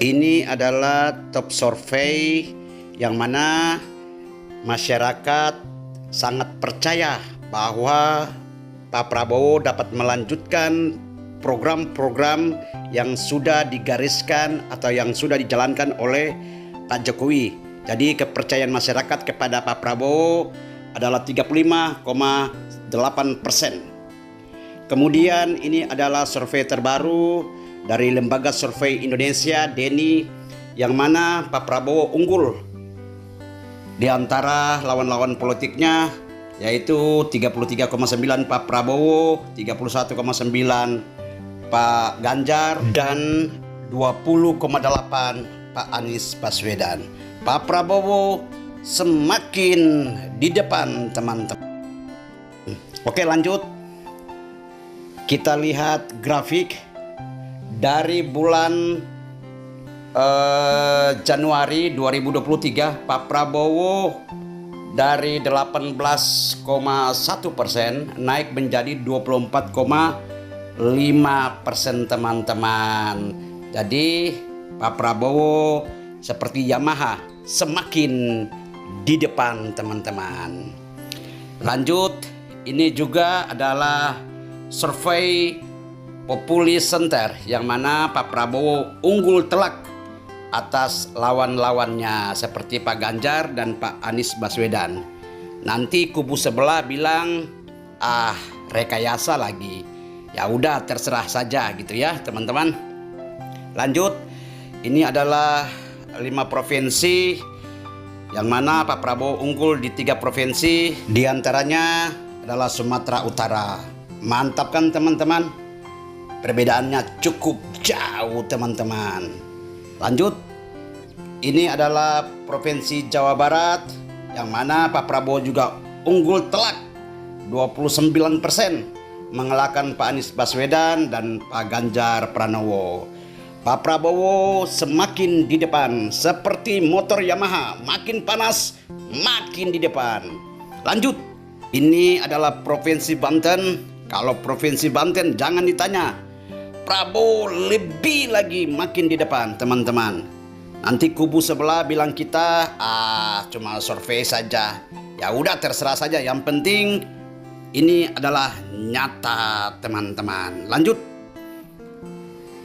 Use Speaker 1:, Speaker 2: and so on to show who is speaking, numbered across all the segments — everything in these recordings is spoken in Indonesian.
Speaker 1: Ini adalah top survei yang mana masyarakat sangat percaya bahwa Pak Prabowo dapat melanjutkan program-program yang sudah digariskan atau yang sudah dijalankan oleh Pak Jokowi. Jadi kepercayaan masyarakat kepada Pak Prabowo adalah 35,8%. Kemudian ini adalah survei terbaru dari Lembaga Survei Indonesia DENI, yang mana Pak Prabowo unggul di antara lawan-lawan politiknya, yaitu 33,9 Pak Prabowo, 31,9 Pak Ganjar, dan 20,8 Pak Anies Baswedan. Pak Prabowo semakin di depan, teman-teman. Oke, lanjut. Kita lihat grafik dari bulan Januari 2023. Pak Prabowo dari 18,1% naik menjadi 24,5%, teman-teman. Jadi Pak Prabowo seperti Yamaha semakin di depan, teman-teman. Lanjut, ini juga adalah survei Populi Center yang mana Pak Prabowo unggul telak atas lawan-lawannya seperti Pak Ganjar dan Pak Anies Baswedan. Nanti kubu sebelah bilang rekayasa lagi. Ya udah, terserah saja gitu ya, teman-teman. Lanjut, ini adalah 5 provinsi yang mana Pak Prabowo unggul di 3 provinsi. Di antaranya adalah Sumatera Utara. Mantap kan, teman-teman? Perbedaannya cukup jauh, teman-teman. Lanjut, ini adalah Provinsi Jawa Barat yang mana Pak Prabowo juga unggul telak 29%, mengalahkan Pak Anies Baswedan dan Pak Ganjar Pranowo. Pak Prabowo semakin di depan seperti motor Yamaha, makin panas makin di depan. Lanjut, ini adalah Provinsi Banten. Kalau Provinsi Banten jangan ditanya, Prabowo lebih lagi makin di depan, teman-teman. Nanti kubu sebelah bilang kita cuma survei saja. Ya udah, terserah saja. Yang penting ini adalah nyata, teman-teman. Lanjut.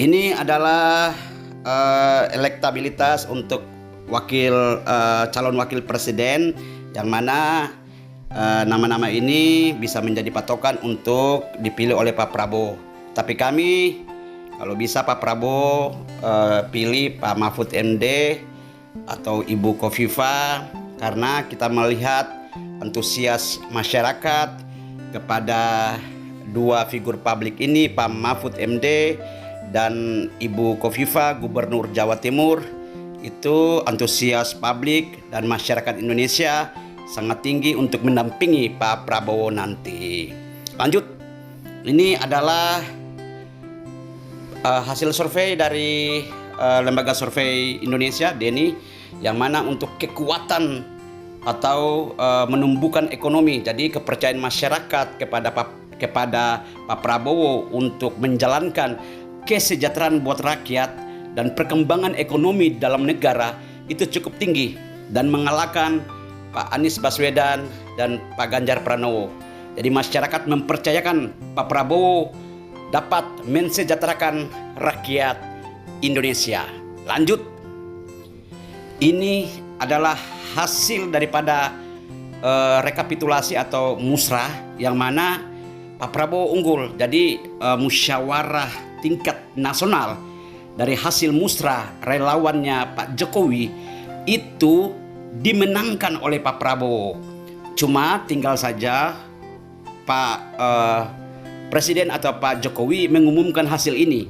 Speaker 1: Ini adalah elektabilitas untuk calon wakil presiden, yang mana nama-nama ini bisa menjadi patokan untuk dipilih oleh Pak Prabowo. Tapi kami kalau bisa Pak Prabowo pilih Pak Mahfud MD atau Ibu Kofifa, karena kita melihat antusias masyarakat kepada dua figur publik ini, Pak Mahfud MD dan Ibu Kofifa, Gubernur Jawa Timur. Itu antusias publik dan masyarakat Indonesia sangat tinggi untuk mendampingi Pak Prabowo nanti. Lanjut, ini adalah hasil survei dari Lembaga Survei Indonesia DENI, yang mana untuk kekuatan atau menumbuhkan ekonomi, jadi kepercayaan masyarakat kepada Pak Prabowo untuk menjalankan kesejahteraan buat rakyat dan perkembangan ekonomi dalam negara itu cukup tinggi dan mengalahkan Pak Anies Baswedan dan Pak Ganjar Pranowo. Jadi masyarakat mempercayakan Pak Prabowo dapat mensejahterakan rakyat Indonesia. Lanjut, ini adalah hasil daripada rekapitulasi atau musrah, yang mana Pak Prabowo unggul. Jadi musyawarah tingkat nasional dari hasil musrah relawannya Pak Jokowi itu dimenangkan oleh Pak Prabowo. Cuma tinggal saja Pak Presiden atau Pak Jokowi mengumumkan hasil ini.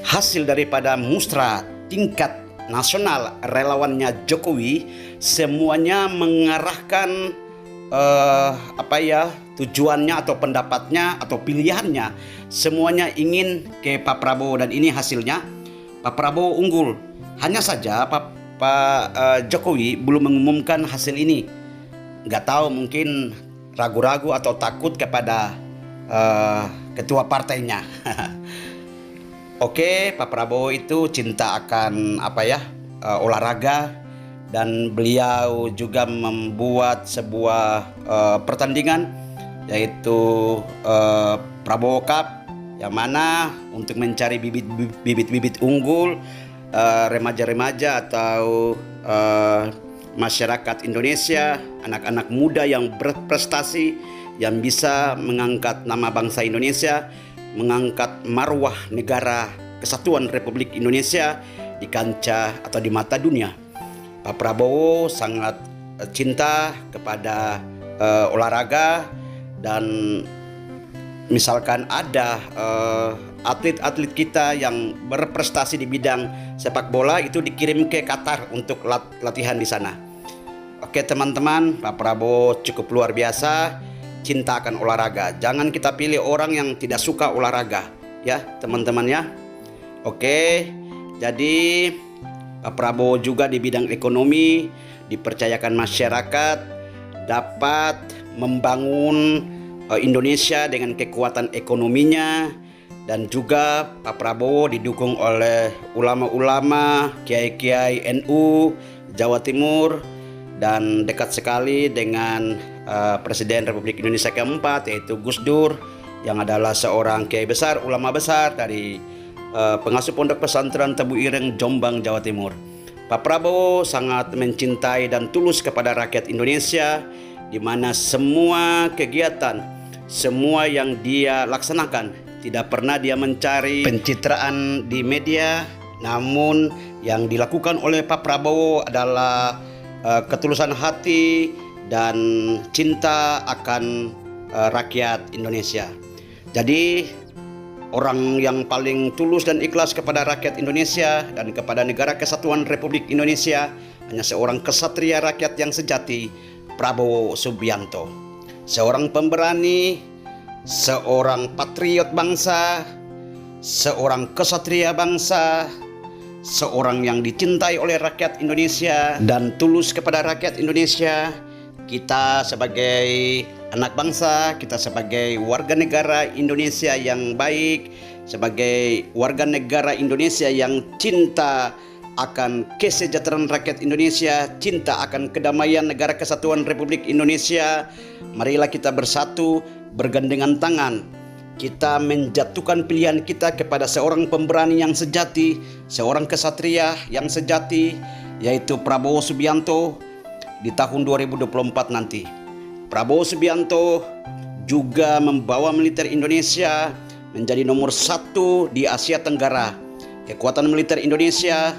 Speaker 1: Hasil daripada musrah tingkat nasional relawannya Jokowi semuanya mengarahkan tujuannya atau pendapatnya atau pilihannya semuanya ingin ke Pak Prabowo, dan ini hasilnya Pak Prabowo unggul. Hanya saja Pak Jokowi belum mengumumkan hasil ini. Nggak tahu, mungkin ragu-ragu atau takut kepada ketua partainya. Oke, Pak Prabowo itu cinta akan olahraga, dan beliau juga membuat sebuah pertandingan yaitu Prabowo Cup, yang mana untuk mencari bibit-bibit unggul, remaja-remaja atau masyarakat Indonesia, anak-anak muda yang berprestasi, yang bisa mengangkat nama bangsa Indonesia, mengangkat marwah negara Kesatuan Republik Indonesia di kancah atau di mata dunia. Pak Prabowo sangat cinta kepada olahraga, dan misalkan ada atlet-atlet kita yang berprestasi di bidang sepak bola itu dikirim ke Qatar untuk latihan di sana. Oke teman-teman, Pak Prabowo cukup luar biasa cinta akan olahraga. Jangan kita pilih orang yang tidak suka olahraga, ya teman-teman ya. Oke, jadi Pak Prabowo juga di bidang ekonomi dipercayakan masyarakat dapat membangun Indonesia dengan kekuatan ekonominya, dan juga Pak Prabowo didukung oleh ulama-ulama, kiai-kiai NU Jawa Timur, dan dekat sekali dengan Presiden Republik Indonesia keempat yaitu Gus Dur, yang adalah seorang kiai besar, ulama besar dari pengasuh pondok pesantren Tebu Ireng, Jombang, Jawa Timur. Pak Prabowo sangat mencintai dan tulus kepada rakyat Indonesia, di mana semua kegiatan, semua yang dia laksanakan tidak pernah dia mencari pencitraan di media, namun yang dilakukan oleh Pak Prabowo adalah ketulusan hati dan cinta akan rakyat Indonesia. Jadi orang yang paling tulus dan ikhlas kepada rakyat Indonesia dan kepada negara Kesatuan Republik Indonesia hanya seorang kesatria rakyat yang sejati, Prabowo Subianto. Seorang pemberani, seorang patriot bangsa, seorang kesatria bangsa, seorang yang dicintai oleh rakyat Indonesia dan tulus kepada rakyat Indonesia. Kita sebagai anak bangsa, kita sebagai warga negara Indonesia yang baik, sebagai warga negara Indonesia yang cinta akan kesejahteraan rakyat Indonesia, cinta akan kedamaian negara Kesatuan Republik Indonesia, marilah kita bersatu, bergandengan tangan. Kita menjatuhkan pilihan kita kepada seorang pemberani yang sejati, seorang kesatria yang sejati, yaitu Prabowo Subianto di tahun 2024 nanti. Prabowo Subianto juga membawa militer Indonesia menjadi nomor 1 di Asia Tenggara. Kekuatan militer Indonesia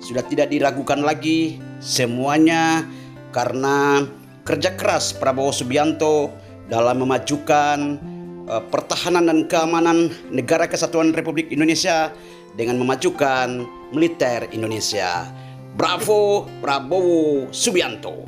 Speaker 1: sudah tidak diragukan lagi, semuanya karena kerja keras Prabowo Subianto dalam memajukan pertahanan dan keamanan negara Kesatuan Republik Indonesia dengan memajukan militer Indonesia. Bravo Prabowo Subianto.